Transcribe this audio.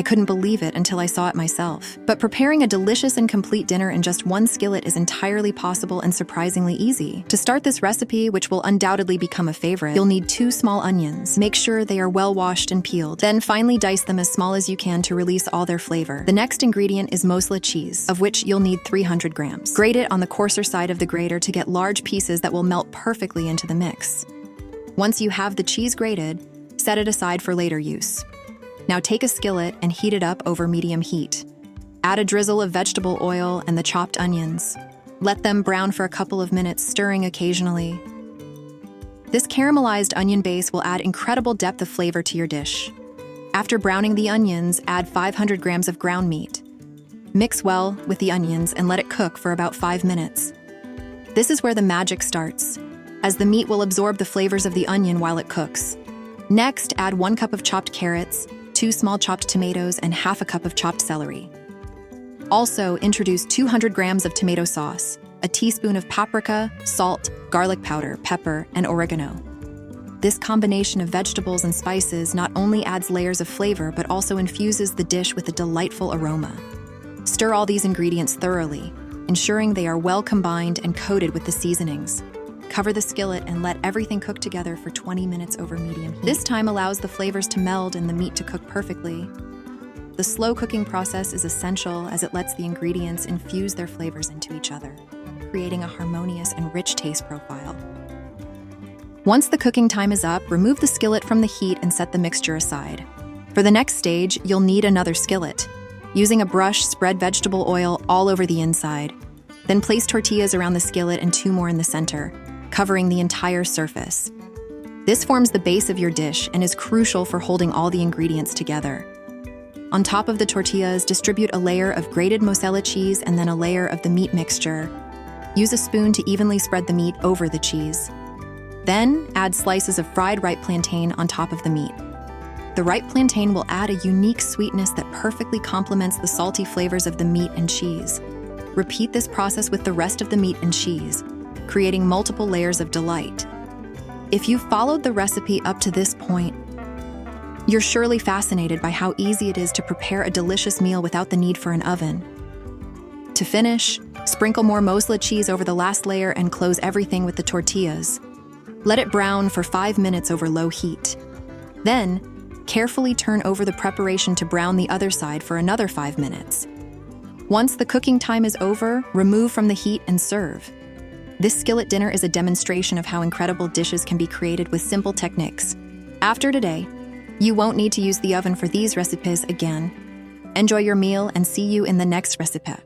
I couldn't believe it until I saw it myself. But preparing a delicious and complete dinner in just one skillet is entirely possible and surprisingly easy. To start this recipe, which will undoubtedly become a favorite, you'll need 2 small onions. Make sure they are well washed and peeled. Then finely dice them as small as you can to release all their flavor. The next ingredient is mozzarella cheese, of which you'll need 300 grams. Grate it on the coarser side of the grater to get large pieces that will melt perfectly into the mix. Once you have the cheese grated, set it aside for later use. Now take a skillet and heat it up over medium heat. Add a drizzle of vegetable oil and the chopped onions. Let them brown for a couple of minutes, stirring occasionally. This caramelized onion base will add incredible depth of flavor to your dish. After browning the onions, add 500 grams of ground meat. Mix well with the onions and let it cook for about 5 minutes. This is where the magic starts, as the meat will absorb the flavors of the onion while it cooks. Next, add 1 cup of chopped carrots, 2 small chopped tomatoes, and half a cup of chopped celery. Also, introduce 200 grams of tomato sauce, a teaspoon of paprika, salt, garlic powder, pepper, and oregano. This combination of vegetables and spices not only adds layers of flavor, but also infuses the dish with a delightful aroma. Stir all these ingredients thoroughly, ensuring they are well combined and coated with the seasonings. Cover the skillet and let everything cook together for 20 minutes over medium heat. This time allows the flavors to meld and the meat to cook perfectly. The slow cooking process is essential as it lets the ingredients infuse their flavors into each other, creating a harmonious and rich taste profile. Once the cooking time is up, remove the skillet from the heat and set the mixture aside. For the next stage, you'll need another skillet. Using a brush, spread vegetable oil all over the inside. Then place tortillas around the skillet and 2 more in the center, covering the entire surface. This forms the base of your dish and is crucial for holding all the ingredients together. On top of the tortillas, distribute a layer of grated mozzarella cheese and then a layer of the meat mixture. Use a spoon to evenly spread the meat over the cheese. Then, add slices of fried ripe plantain on top of the meat. The ripe plantain will add a unique sweetness that perfectly complements the salty flavors of the meat and cheese. Repeat this process with the rest of the meat and cheese, creating multiple layers of delight. If you've followed the recipe up to this point, you're surely fascinated by how easy it is to prepare a delicious meal without the need for an oven. To finish, sprinkle more mozzarella cheese over the last layer and close everything with the tortillas. Let it brown for 5 minutes over low heat. Then, carefully turn over the preparation to brown the other side for another 5 minutes. Once the cooking time is over, remove from the heat and serve. This skillet dinner is a demonstration of how incredible dishes can be created with simple techniques. After today, you won't need to use the oven for these recipes again. Enjoy your meal and see you in the next recipe.